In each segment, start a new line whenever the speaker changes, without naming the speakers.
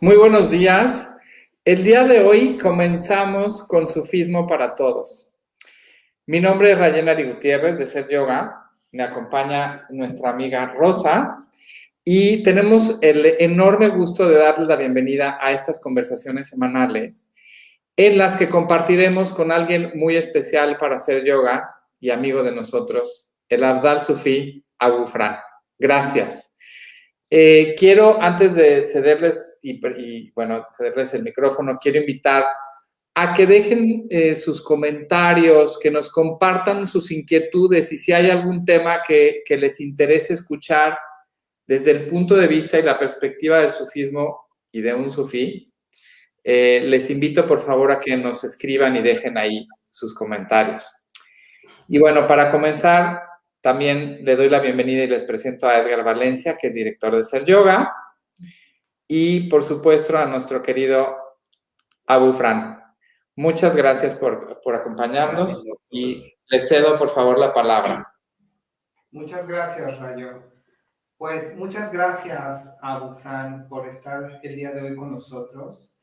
Muy buenos días. El día de hoy comenzamos con Sufismo para Todos. Mi nombre es Rayenari Gutiérrez de Ser Yoga. Me acompaña nuestra amiga Rosa y tenemos el enorme gusto de darles la bienvenida a estas conversaciones semanales en las que compartiremos con alguien muy especial para Ser Yoga y amigo de nosotros, el Abdal Sufí Abu Fran. Gracias. Quiero, antes de cederles cederles el micrófono, quiero invitar a que dejen sus comentarios, que nos compartan sus inquietudes y si hay algún tema que les interese escuchar desde el punto de vista y la perspectiva del sufismo y de un sufí, les invito por favor a que nos escriban y dejen ahí sus comentarios. Y bueno, para comenzar, también le doy la bienvenida y les presento a Edgar Valencia, que es director de Ser Yoga, y por supuesto a nuestro querido Abu Fran. Muchas gracias por acompañarnos y le cedo por favor la palabra.
Muchas gracias, Rayo. Pues muchas gracias a Abu Fran por estar el día de hoy con nosotros.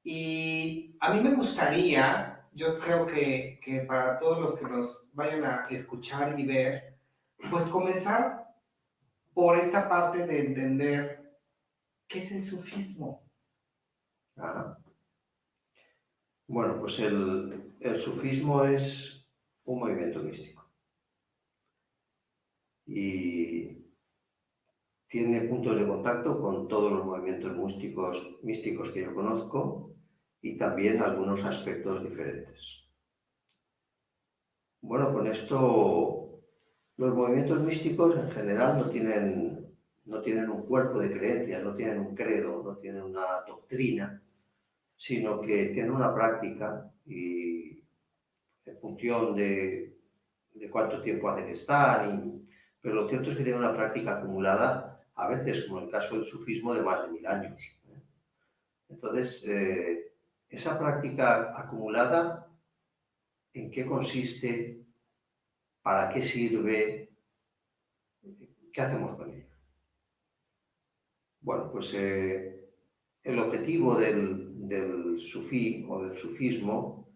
Y a mí me gustaría, yo creo que para todos los que nos vayan a escuchar y ver, pues comenzar por esta parte de entender qué es el sufismo.
Ajá. Bueno, pues el sufismo es un movimiento místico y tiene puntos de contacto con todos los movimientos místicos que yo conozco y también algunos aspectos diferentes. Bueno, con esto los movimientos místicos en general no tienen un cuerpo de creencias, no tienen un credo, no tienen una doctrina, sino que tienen una práctica y en función de cuánto tiempo hace que están, pero lo cierto es que tienen una práctica acumulada, a veces, como en el caso del sufismo, de más de 1000 años. Entonces, esa práctica acumulada, ¿en qué consiste? ¿Para qué sirve? ¿Qué hacemos con ella? Bueno, pues el objetivo del sufí o del sufismo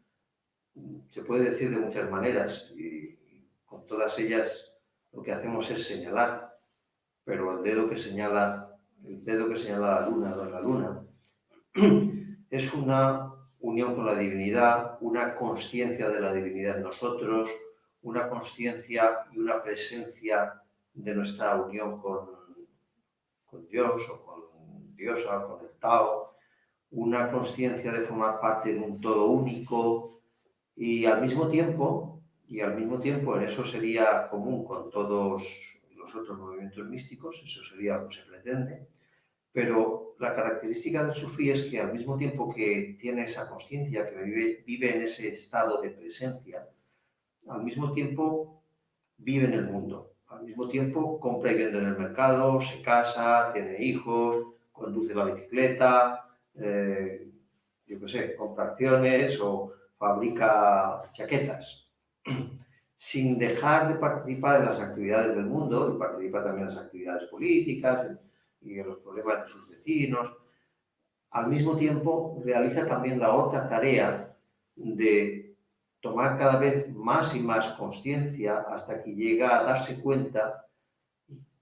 se puede decir de muchas maneras y con todas ellas lo que hacemos es señalar, pero el dedo que señala la luna, no es la luna, es una unión con la divinidad, una consciencia de la divinidad en nosotros, una consciencia y una presencia de nuestra unión con Dios o con Diosa o con el Tao, una consciencia de formar parte de un todo único y al mismo tiempo, en eso sería común con todos los otros movimientos místicos, eso sería lo que se pretende, pero la característica del sufí es que al mismo tiempo que tiene esa consciencia, que vive en ese estado de presencia, al mismo tiempo vive en el mundo, al mismo tiempo compra y vende en el mercado, se casa, tiene hijos, conduce la bicicleta, compra acciones o fabrica chaquetas, sin dejar de participar en las actividades del mundo, y participa también en las actividades políticas y en los problemas de sus vecinos. Al mismo tiempo, realiza también la otra tarea de tomar cada vez más y más conciencia hasta que llega a darse cuenta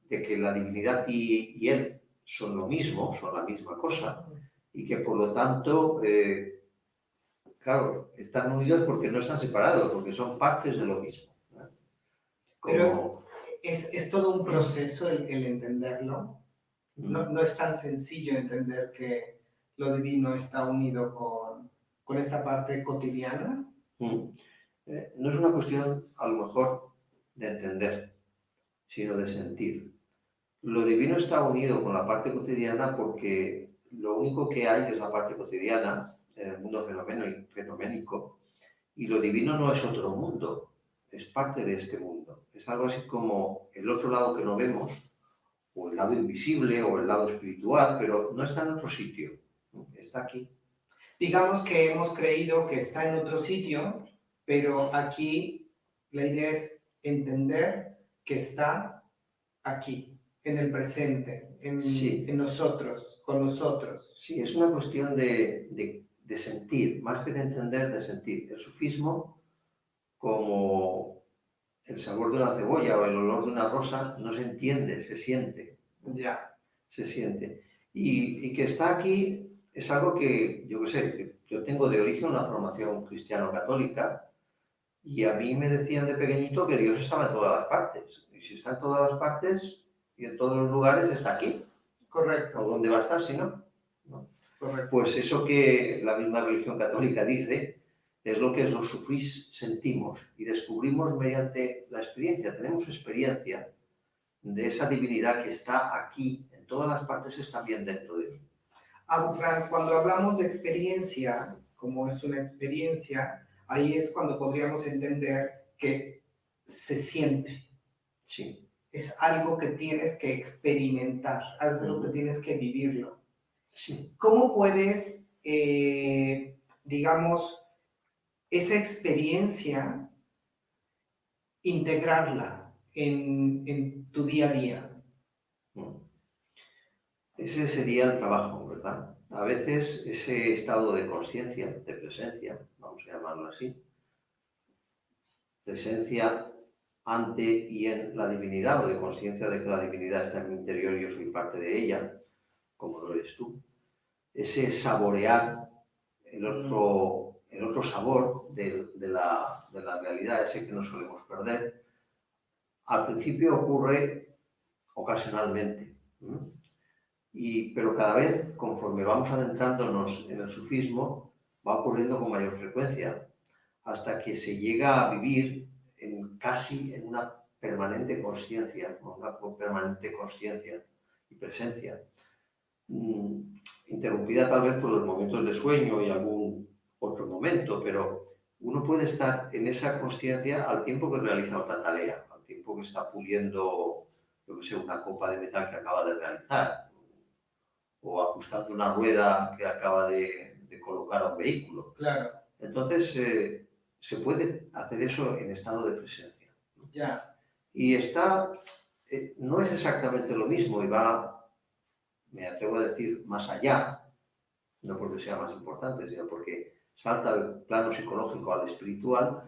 de que la divinidad y él son lo mismo, son la misma cosa, y que por lo tanto, claro, están unidos porque no están separados, porque son partes de lo mismo.
Pero es todo un proceso el entenderlo. No es tan sencillo entender que lo divino está unido con esta parte cotidiana.
No es una cuestión, a lo mejor, de entender, sino de sentir. Lo divino está unido con la parte cotidiana porque lo único que hay es la parte cotidiana en el mundo fenoménico, y lo divino no es otro mundo, es parte de este mundo. Es algo así como el otro lado que no vemos, o el lado invisible, o el lado espiritual, pero no está en otro sitio, está aquí.
Digamos que hemos creído que está en otro sitio, pero aquí la idea es entender que está aquí, en el presente, en nosotros, con nosotros.
Sí, es una cuestión de sentir, más que de entender, de sentir. El sufismo, como el sabor de una cebolla o el olor de una rosa, no se entiende, se siente.
Ya,
Se siente. Y que está aquí es algo que, yo qué sé, que yo tengo de origen una formación cristiano-católica y a mí me decían de pequeñito que Dios estaba en todas las partes. Y si está en todas las partes y en todos los lugares, está aquí. ¿O
correcto,
dónde va a estar si no? ¿No?
correcto.
Pues eso que la misma religión católica dice es lo que los sufís sentimos y descubrimos mediante la experiencia. Tenemos experiencia de esa divinidad que está aquí, en todas las partes, está bien dentro de mí.
Fran, cuando hablamos de experiencia, como es una experiencia, ahí es cuando podríamos entender que se siente.
Sí.
Es algo que tienes que experimentar, algo que tienes que vivirlo.
Sí.
¿Cómo puedes, digamos, esa experiencia, integrarla en tu día a día?
Ese sería el trabajo, ¿verdad? A veces ese estado de conciencia, de presencia, vamos a llamarlo así, presencia ante y en la divinidad, o de conciencia de que la divinidad está en mi interior y yo soy parte de ella, como lo eres tú. Ese saborear el otro sabor de la realidad, ese que no solemos perder, al principio ocurre ocasionalmente. Pero cada vez, conforme vamos adentrándonos en el sufismo, va ocurriendo con mayor frecuencia, hasta que se llega a vivir casi en una permanente consciencia y presencia, interrumpida tal vez por los momentos de sueño y algún otro momento, pero uno puede estar en esa consciencia al tiempo que realiza otra tarea, al tiempo que está puliendo, yo que sé, una copa de metal que acaba de realizar, o ajustando una rueda que acaba de colocar a un vehículo.
Claro.
Entonces, se puede hacer eso en estado de presencia.
Ya.
Y no es exactamente lo mismo y va, me atrevo a decir, más allá, no porque sea más importante, sino porque salta del plano psicológico al espiritual,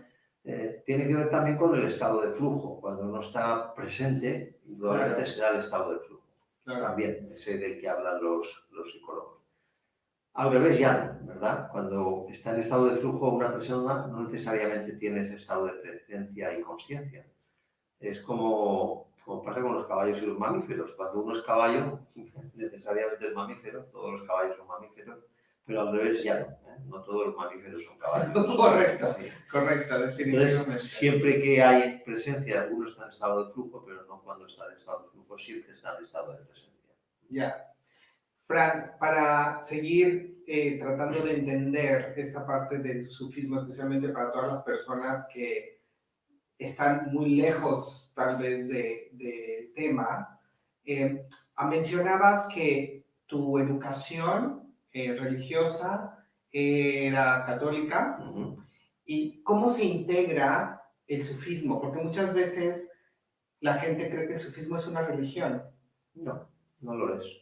tiene que ver también con el estado de flujo. Cuando uno está presente, indudablemente se da el estado de flujo. Claro. También, ese del que hablan los psicólogos. Al revés ya no, ¿verdad? Cuando está en estado de flujo una persona no necesariamente tiene ese estado de presencia y consciencia. Es como pasa con los caballos y los mamíferos. Cuando uno es caballo, necesariamente es mamífero, todos los caballos son mamíferos, pero al revés ya no, ¿eh? No todos los mamíferos son caballos.
Correcto,
sí.
Correcto, definitivamente.
Entonces, siempre que hay presencia, uno está en estado de flujo, pero no cuando está en estado de flujo, siempre está en estado de presencia.
Ya. Fran, para seguir tratando de entender esta parte del sufismo, especialmente para todas las personas que están muy lejos tal vez del tema, mencionabas que tu educación religiosa era católica. ¿Y cómo se integra el sufismo? Porque muchas veces la gente cree que el sufismo es una religión.
No, no lo es.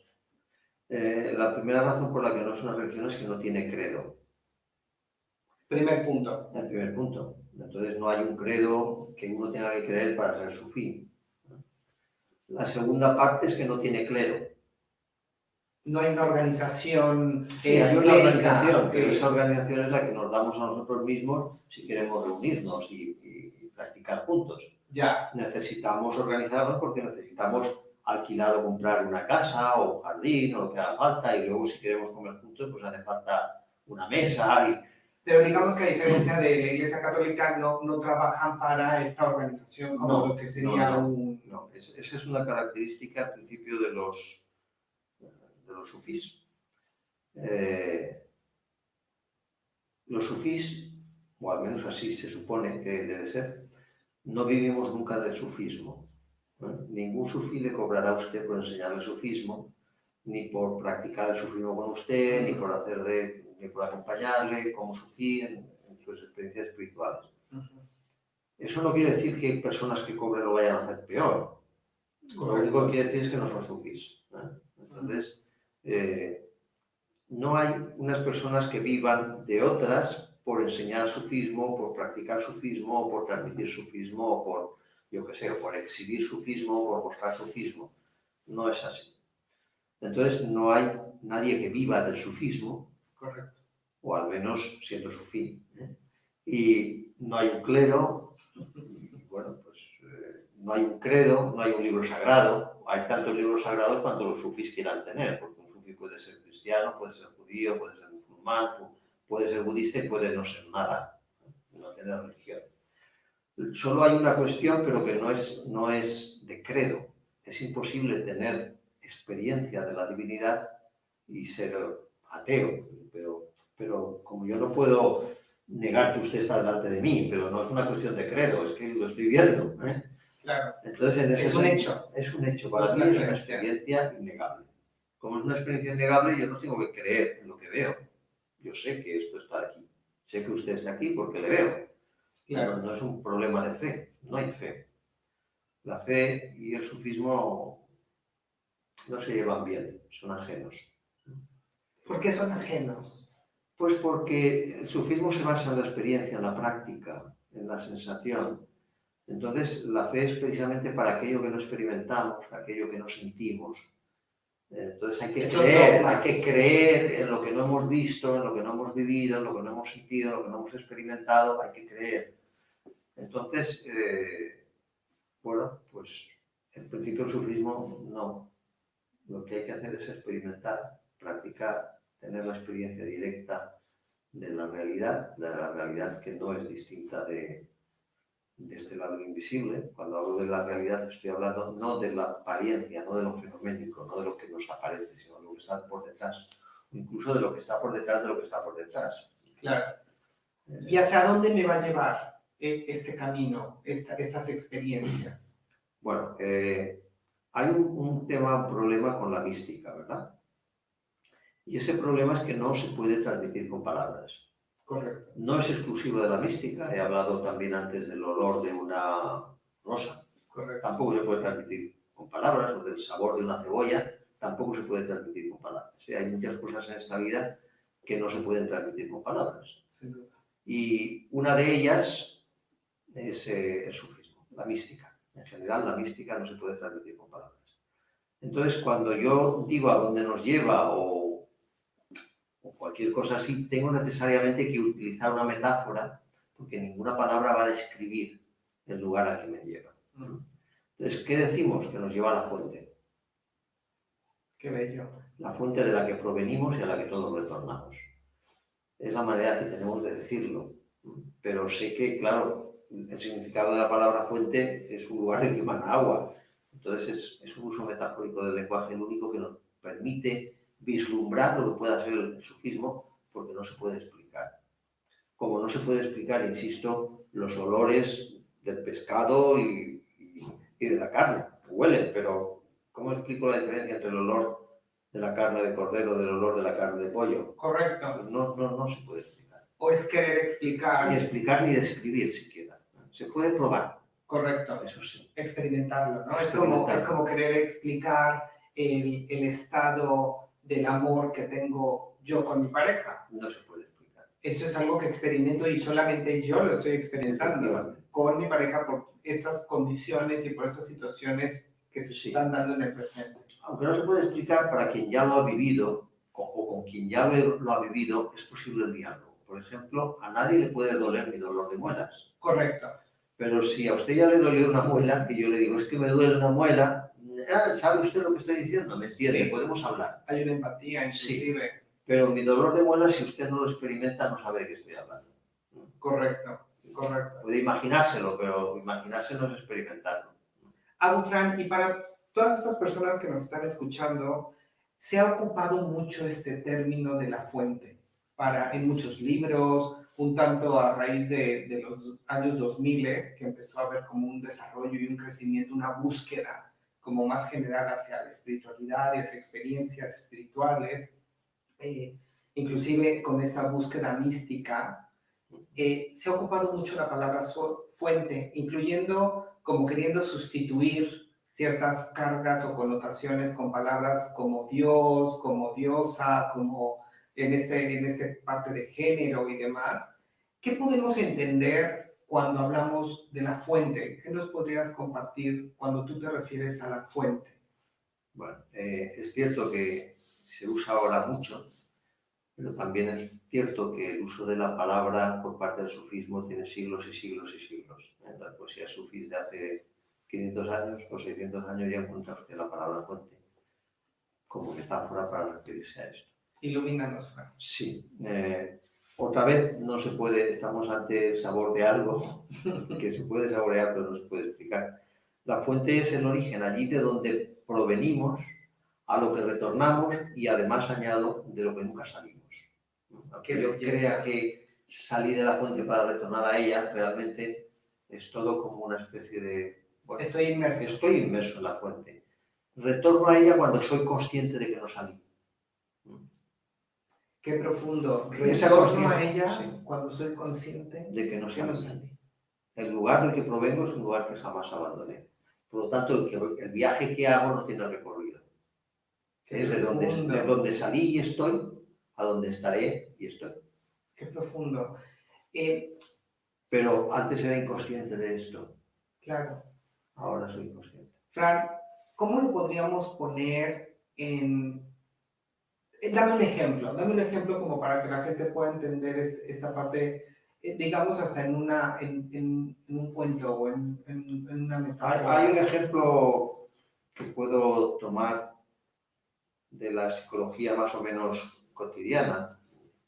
La primera razón por la que no es una religión es que no tiene credo.
Primer punto.
El primer punto. Entonces no hay un credo que uno tenga que creer para ser sufí. La segunda parte es que no tiene clero.
No hay una organización.
Sí, hay una organización, pero esa organización es la que nos damos a nosotros mismos si queremos reunirnos y practicar juntos.
Ya.
Necesitamos organizarnos porque necesitamos alquilar o comprar una casa o un jardín o lo que haga falta, y luego si queremos comer juntos pues hace falta una mesa.
Pero digamos que a diferencia de la Iglesia Católica no trabajan para esta organización como lo que sería un...
No, esa es una característica al principio de los sufís. Los sufís, o al menos así se supone que debe ser, no vivimos nunca del sufismo. Ningún sufí le cobrará a usted por enseñarle el sufismo, ni por practicar el sufismo con usted, ni por acompañarle como sufí en sus experiencias espirituales. Eso no quiere decir que hay personas que cobren lo vayan a hacer peor. Lo único que quiere decir es que no son sufís. Entonces, no hay unas personas que vivan de otras por enseñar sufismo, por practicar sufismo, o por transmitir sufismo, o por, yo qué sé, o por exhibir sufismo, o por mostrar sufismo. No es así. Entonces, no hay nadie que viva del sufismo,
Correcto.
o al menos siendo sufí, ¿eh? Y no hay un clero, y bueno, pues no hay un credo, no hay un libro sagrado. Hay tantos libros sagrados cuanto los sufís quieran tener, porque un sufí puede ser cristiano, puede ser judío, puede ser musulmán, puede ser budista y puede no ser nada, no tener religión. Solo hay una cuestión, pero que no es de credo. Es imposible tener experiencia de la divinidad y ser ateo, pero como yo no puedo negar que usted está delante de mí, pero no es una cuestión de credo, es que lo estoy viendo, ¿eh?
Claro.
Entonces, en ese
Es un hecho.
Es un hecho, para mí es una experiencia innegable. Como es una experiencia innegable, yo no tengo que creer en lo que veo. Yo sé que esto está aquí. Sé que usted está aquí porque le veo.
Claro.
No es un problema de fe, no hay fe. La fe y el sufismo no se llevan bien, son ajenos.
¿Por qué son ajenos?
Pues porque el sufismo se basa en la experiencia, en la práctica, en la sensación. Entonces, la fe es precisamente para aquello que no experimentamos, aquello que no sentimos. Entonces hay que creer en lo que no hemos visto, en lo que no hemos vivido, en lo que no hemos sentido, en lo que no hemos experimentado, hay que creer. Entonces, bueno, pues en principio el sufismo no. Lo que hay que hacer es experimentar, practicar, tener la experiencia directa de la realidad que no es distinta de este lado invisible. Cuando hablo de la realidad estoy hablando no de la apariencia, no de lo fenoménico, no de lo que nos aparece, sino de lo que está por detrás, o incluso de lo que está por detrás de lo que está por detrás.
Claro. ¿Y hacia dónde me va a llevar este camino, estas experiencias?
Bueno, hay un problema con la mística, ¿verdad? Y ese problema es que no se puede transmitir con palabras.
Correcto.
No es exclusivo de la mística. He hablado también antes del olor de una rosa.
Correcto.
Tampoco se puede transmitir con palabras, o del sabor de una cebolla. Tampoco se puede transmitir con palabras. Hay muchas cosas en esta vida que no se pueden transmitir con palabras.
Sin duda.
Y una de ellas es el sufismo, la mística. En general, la mística no se puede transmitir con palabras. Entonces, cuando yo digo a dónde nos lleva o cualquier cosa así, tengo necesariamente que utilizar una metáfora, porque ninguna palabra va a describir el lugar al que me lleva. Entonces, ¿qué decimos? Que nos lleva a la fuente.
Qué bello.
La fuente de la que provenimos y a la que todos retornamos. Es la manera que tenemos de decirlo. Pero sé que, claro, el significado de la palabra fuente es un lugar de que emana agua. Entonces, es un uso metafórico del lenguaje el único que nos permite vislumbrar lo que pueda ser el sufismo, porque no se puede explicar. Como no se puede explicar, insisto, los olores del pescado y de la carne, que huelen, pero ¿cómo explico la diferencia entre el olor de la carne de cordero del olor de la carne de pollo?
Correcto.
Pues no se puede explicar.
O es querer explicar.
Ni explicar ni describir siquiera. Se puede probar.
Correcto.
Eso sí.
Experimentarlo, ¿no? Es como querer explicar el estado del amor que tengo yo con mi pareja.
No se puede explicar.
Eso es algo que experimento y solamente yo lo estoy experimentando con mi pareja por estas condiciones y por estas situaciones que se están dando en el presente.
Aunque no se puede explicar, para quien ya lo ha vivido o con quien ya lo ha vivido, es posible el diálogo. Por ejemplo, a nadie le puede doler mi dolor de muelas.
Correcto.
Pero si a usted ya le dolió una muela, y yo le digo, es que me duele una muela, ¿sabe usted lo que estoy diciendo? ¿Me entiende? Sí. Podemos hablar.
Hay una empatía, inclusive.
Sí. Pero mi dolor de muela, si usted no lo experimenta, no sabe de qué estoy hablando.
Correcto, correcto.
Puede imaginárselo, pero imaginárselo es experimentarlo.
Fran, y para todas estas personas que nos están escuchando, se ha ocupado mucho este término de la fuente en muchos libros, un tanto a raíz de los años 2000, que empezó a haber como un desarrollo y un crecimiento, una búsqueda como más general hacia la espiritualidad y hacia experiencias espirituales, inclusive con esta búsqueda mística, se ha ocupado mucho la palabra fuente, incluyendo como queriendo sustituir ciertas cargas o connotaciones con palabras como Dios, como diosa, como en este parte de género y demás. ¿Qué podemos entender cuando hablamos de la fuente? ¿Qué nos podrías compartir cuando tú te refieres a la fuente?
Bueno, es cierto que se usa ahora mucho, pero también es cierto que el uso de la palabra por parte del sufismo tiene siglos y siglos y siglos. En la poesía sufí de hace 500 años o 600 años ya encuentra usted la palabra fuente como metáfora para referirse a esto.
Ilumínanos, Fran.
Sí. Otra vez no se puede, estamos ante el sabor de algo que se puede saborear pero no se puede explicar. La fuente es el origen, allí de donde provenimos, a lo que retornamos y además añado de lo que nunca salimos. Aunque yo crea que salí de la fuente para retornar a ella, realmente es todo como una especie de... Bueno,
estoy
inmerso en la fuente. Retorno a ella cuando soy consciente de que no salí.
Qué profundo.
Esa
Retorno a ella
sí,
cuando soy consciente
de que no
salí.
salí. El lugar del que provengo es un lugar que jamás abandoné. Por lo tanto, el viaje que hago no tiene recorrido. Es de donde salí y estoy, a donde estaré y estoy.
Qué profundo.
Pero antes era inconsciente de esto.
Claro.
Ahora soy consciente.
Fran, ¿cómo lo podríamos poner en... Dame un ejemplo como para que la gente pueda entender esta parte, digamos hasta en un cuento o en una metáfora.
Hay un ejemplo que puedo tomar de la psicología más o menos cotidiana,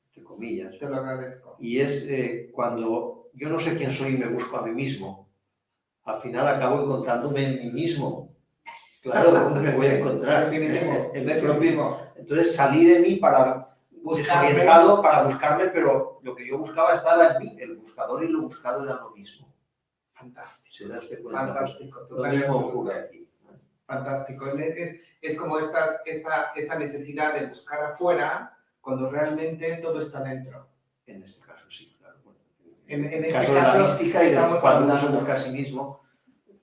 entre comillas.
Te lo agradezco.
Y es cuando yo no sé quién soy y me busco a mí mismo, al final acabo encontrándome en mí mismo. Claro, ¿dónde me voy a encontrar?
Definitivo.
Entonces salí de mí para desorientado para buscarme, pero lo que yo buscaba estaba en mí. El buscador y lo buscado era lo mismo.
Fantástico.
¿Se da usted cuenta?
Fantástico.
Lo mismo ocurre aquí.
Fantástico. Es como esta necesidad de buscar afuera cuando realmente todo está dentro.
En este caso sí, claro. Bueno,
en
este
caso
de la mística y cuando uno se
hablando.
busca a sí mismo,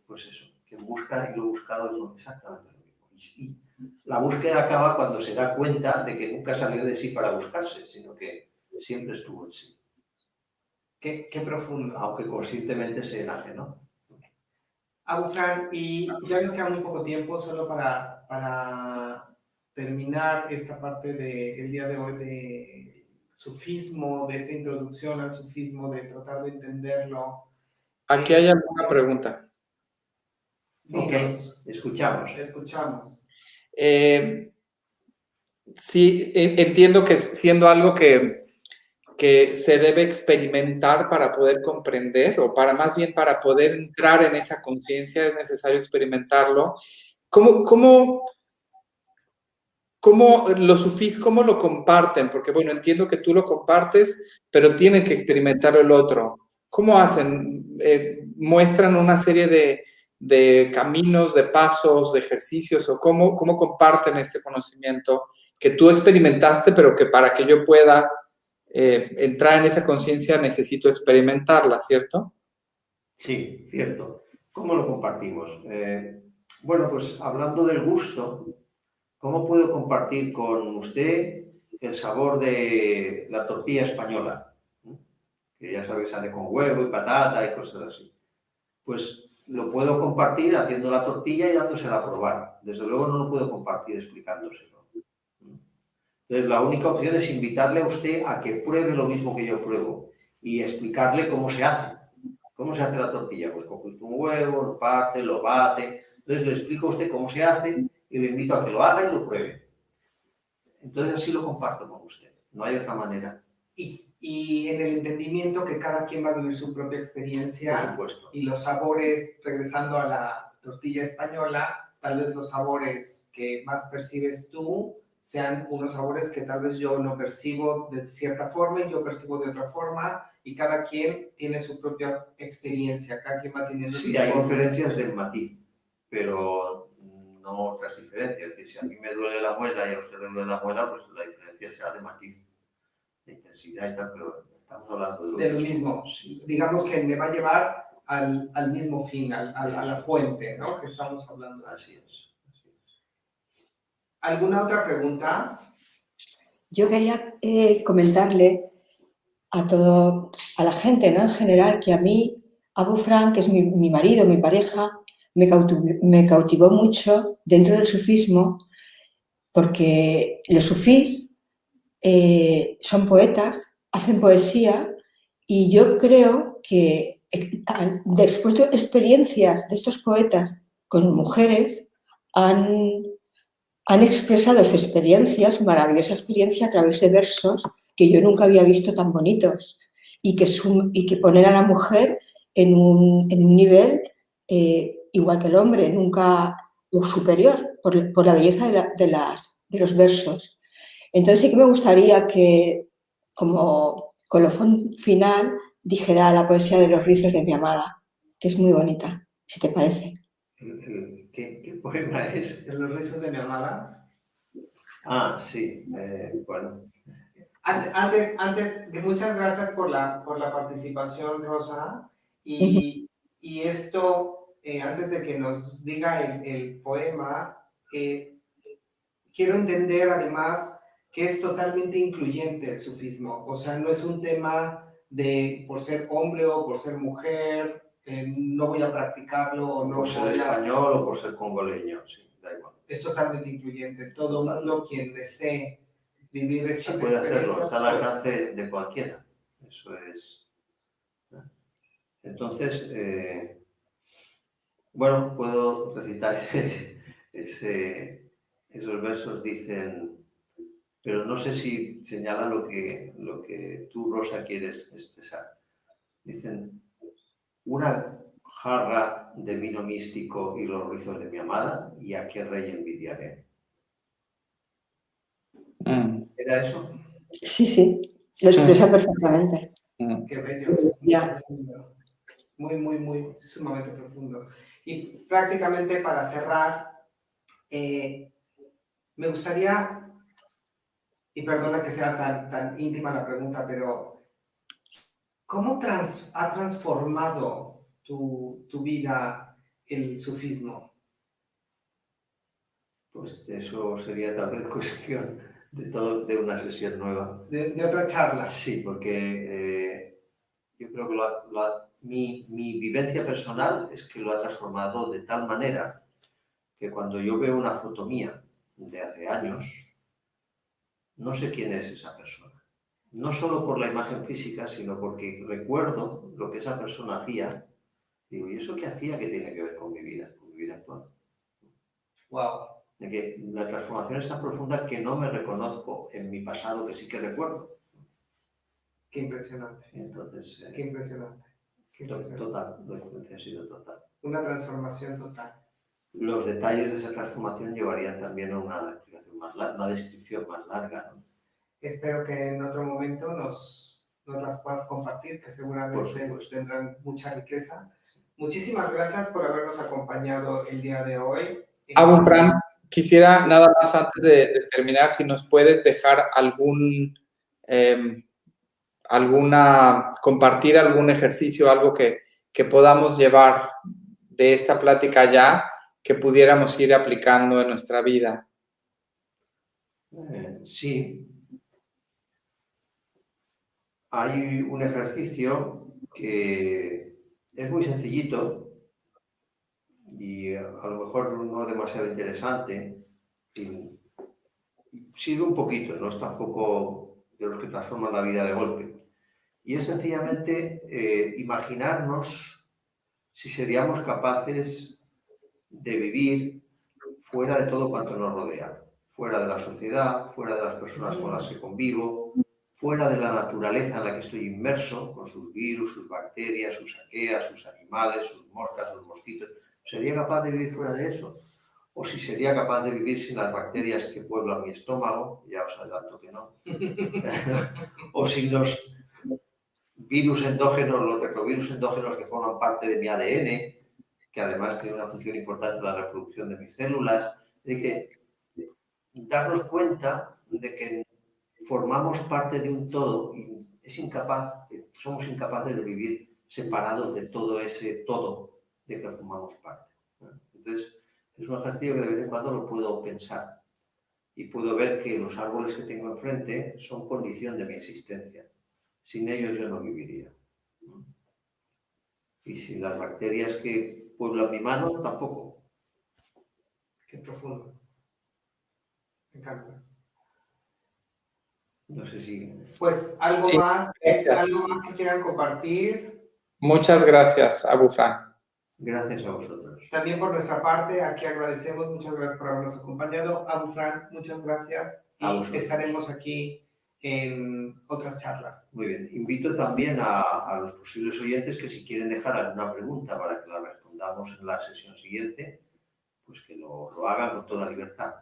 pues eso, quien busca y lo buscado es exactamente lo mismo. Y la búsqueda acaba cuando se da cuenta de que nunca salió de sí para buscarse, sino que siempre estuvo en sí.
Qué profundo.
Aunque conscientemente se enajenó.
Fran, y ya nos queda muy poco tiempo, solo para terminar esta parte del día de hoy de sufismo, de esta introducción al sufismo, de tratar de entenderlo.
Aquí hay alguna pregunta.
Ok, escuchamos.
Sí, entiendo que siendo algo que se debe experimentar para poder comprender, o para más bien para poder entrar en esa conciencia es necesario experimentarlo. ¿Cómo los sufís, cómo lo comparten? Porque, bueno, entiendo que tú lo compartes, pero tienen que experimentarlo el otro. ¿Cómo hacen? ¿Muestran una serie de caminos, de pasos, de ejercicios? ¿O cómo comparten este conocimiento que tú experimentaste, pero que para que yo pueda entrar en esa conciencia necesito experimentarla, ¿cierto?
Sí, cierto. ¿Cómo lo compartimos? Bueno, pues hablando del gusto, ¿cómo puedo compartir con usted el sabor de la tortilla española? Que ya sabéis, sale con huevo y patata y cosas así. Pues lo puedo compartir haciendo la tortilla y dándosela a probar. Desde luego no lo puedo compartir explicándoselo. Entonces, la única opción es invitarle a usted a que pruebe lo mismo que yo pruebo y explicarle cómo se hace. ¿Cómo se hace la tortilla? Pues coge un huevo, lo parte, lo bate. Entonces, le explico a usted cómo se hace y le invito a que lo haga y lo pruebe. Entonces, así lo comparto con usted. No hay otra manera.
Y en el entendimiento que cada quien va a vivir su propia experiencia.
Por supuesto.
Y los sabores, regresando a la tortilla española, tal vez los sabores que más percibes tú sean unos sabores que tal vez yo no percibo de cierta forma y yo percibo de otra forma, y cada quien tiene su propia experiencia, cada quien va teniendo
sí, hay diferencias del matiz, pero no otras diferencias. Que si a mí me duele la muela y a usted le duele la muela, pues la diferencia será de matiz, de intensidad y tal, pero estamos hablando
de lo mismo. Sí. Digamos que me va a llevar al mismo fin, a la fuente, ¿no? Que estamos hablando.
Así es.
¿Alguna otra pregunta?
Yo quería comentarle a la gente, ¿no? En general, que a mí, Abu Frank, que es mi marido, mi pareja, me cautivó mucho dentro del sufismo, porque los sufís son poetas, hacen poesía, y yo creo que después de experiencias de estos poetas con mujeres, han expresado su experiencia, su maravillosa experiencia a través de versos que yo nunca había visto tan bonitos y que poner a la mujer en un nivel igual que el hombre, nunca superior, por la belleza de los versos. Entonces sí que me gustaría que, como colofón final, dijera la poesía de los rizos de mi amada, que es muy bonita, si te parece.
¿Qué poema es?
Los rizos de mi amada.
Ah, sí, bueno.
Antes, muchas gracias por la participación, Rosa. Y esto, antes de que nos diga el poema, quiero entender además que es totalmente incluyente el sufismo. O sea, no es un tema de por ser hombre o por ser mujer, no voy a practicarlo o no
por ser
voy a...
español o por ser congoleño, sí, da igual.
Es totalmente incluyente. Todo el mundo quien desee vivir estas
sí, puede hacerlo,
experiencias,
está al alcance de cualquiera. Eso es. Entonces, bueno, puedo recitar esos versos, dicen, pero no sé si señala lo que tú, Rosa, quieres expresar. Dicen, una jarra de vino místico y los rizos de mi amada, ¿y a qué rey envidiaré? ¿Era eso?
Sí, sí, lo expresa perfectamente.
Qué bello, muy profundo. Muy, sumamente profundo. Y prácticamente para cerrar, me gustaría, y perdona que sea tan íntima la pregunta, pero ¿cómo ha transformado tu vida el sufismo?
Pues eso sería tal vez cuestión de una sesión nueva.
De otra charla.
Sí, porque yo creo que mi vivencia personal es que lo ha transformado de tal manera que cuando yo veo una foto mía de hace años, no sé quién es esa persona. No solo por la imagen física, sino porque recuerdo lo que esa persona hacía. Digo, ¿y eso qué hacía que tiene que ver con mi vida actual?
Wow.
De que la transformación es tan profunda que no me reconozco en mi pasado, que sí que recuerdo.
Qué impresionante.
Entonces,
qué impresionante.
Total, la influencia ha sido total.
Una transformación total.
Los detalles de esa transformación llevarían también a una explicación más larga, una descripción más larga, ¿no?
Espero que en otro momento nos las puedas compartir, que seguramente tendrán mucha riqueza. Muchísimas gracias por habernos acompañado el día de hoy.
Abu Frank, quisiera nada más antes de terminar, si nos puedes dejar compartir algún ejercicio, algo que podamos llevar de esta plática ya, que pudiéramos ir aplicando en nuestra vida.
Sí. Hay un ejercicio que es muy sencillito y a lo mejor no demasiado interesante. Sirve un poquito, no es tampoco de los que transforman la vida de golpe. Y es sencillamente imaginarnos si seríamos capaces de vivir fuera de todo cuanto nos rodea, fuera de la sociedad, fuera de las personas con las que convivo, fuera de la naturaleza en la que estoy inmerso, con sus virus, sus bacterias, sus arqueas, sus animales, sus moscas, sus mosquitos. ¿Sería capaz de vivir fuera de eso? O si sería capaz de vivir sin las bacterias que pueblan mi estómago, ya os adelanto que no. O sin los virus endógenos, los retrovirus endógenos que forman parte de mi ADN, que además tiene una función importante en la reproducción de mis células. De que darnos cuenta de que formamos parte de un todo y somos incapaces de vivir separados de todo ese todo de que formamos parte. Entonces, es un ejercicio que de vez en cuando lo puedo pensar y puedo ver que los árboles que tengo enfrente son condición de mi existencia. Sin ellos yo no viviría. Y sin las bacterias que pueblan mi mano, tampoco.
Qué profundo. Me encanta.
No sé si...
Pues algo
Sí,
más
gracias.
que quieran compartir.
Muchas gracias, Abu Fran.
Gracias a vosotros.
También por nuestra parte, aquí agradecemos, muchas gracias por habernos acompañado. Abu Fran, muchas gracias.
A
Y
vosotros.
estaremos aquí en otras charlas.
Muy bien. Invito también a los posibles oyentes que si quieren dejar alguna pregunta para que la respondamos en la sesión siguiente, pues que lo hagan con toda libertad.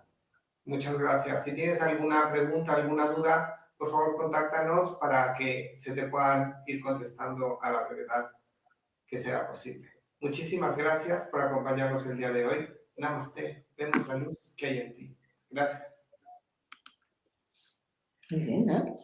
Muchas gracias. Si tienes alguna pregunta, alguna duda, por favor contáctanos para que se te puedan ir contestando a la brevedad que sea posible. Muchísimas gracias por acompañarnos el día de hoy. Namaste. Vemos la luz que hay en ti. Gracias.
Muy bien, ¿no?